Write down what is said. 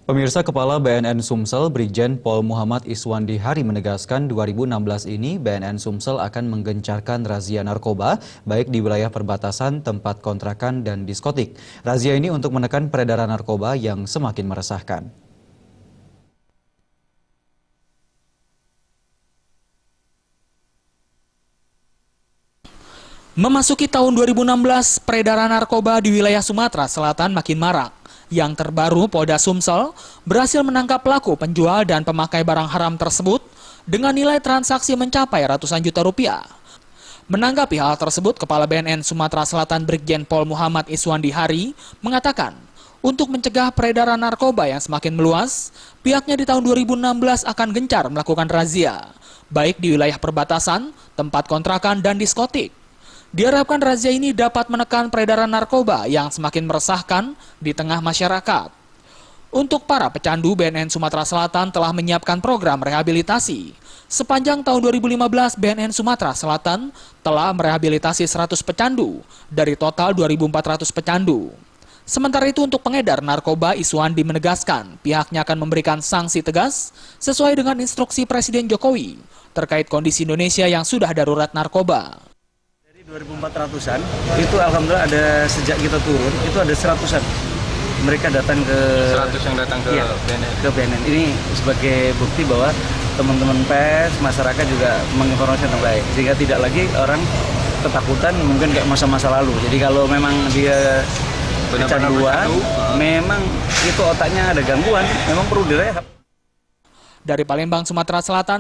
Pemirsa, Kepala BNN Sumsel Brigjen Pol Muhammad Iswandi Hari menegaskan 2016 ini BNN Sumsel akan menggencarkan razia narkoba baik di wilayah perbatasan, tempat kontrakan, dan diskotik. Razia ini untuk menekan peredaran narkoba yang semakin meresahkan. Memasuki tahun 2016, peredaran narkoba di wilayah Sumatera Selatan makin marak. Yang terbaru, Polda Sumsel berhasil menangkap pelaku penjual dan pemakai barang haram tersebut dengan nilai transaksi mencapai ratusan juta rupiah. Menanggapi hal tersebut, Kepala BNN Sumatera Selatan Brigjen Pol Muhammad Iswandi Hari mengatakan, untuk mencegah peredaran narkoba yang semakin meluas, pihaknya di tahun 2016 akan gencar melakukan razia, baik di wilayah perbatasan, tempat kontrakan, dan diskotik. Diharapkan razia ini dapat menekan peredaran narkoba yang semakin meresahkan di tengah masyarakat. Untuk para pecandu, BNN Sumatera Selatan telah menyiapkan program rehabilitasi. Sepanjang tahun 2015, BNN Sumatera Selatan telah merehabilitasi 100 pecandu dari total 2.400 pecandu. Sementara itu, untuk pengedar narkoba, Iswandi menegaskan pihaknya akan memberikan sanksi tegas sesuai dengan instruksi Presiden Jokowi terkait kondisi Indonesia yang sudah darurat narkoba. 2.400-an, itu alhamdulillah ada sejak kita turun, itu ada 100-an. Mereka datang ke 100 yang datang ke BNN. Ke BNN. Ini sebagai bukti bahwa teman-teman pers, masyarakat juga menginformasikan dengan baik. Sehingga tidak lagi orang ketakutan mungkin kayak masa-masa lalu. Jadi kalau memang dia kecanduan, memang itu otaknya ada gangguan, memang perlu direhab. Dari Palembang, Sumatera Selatan.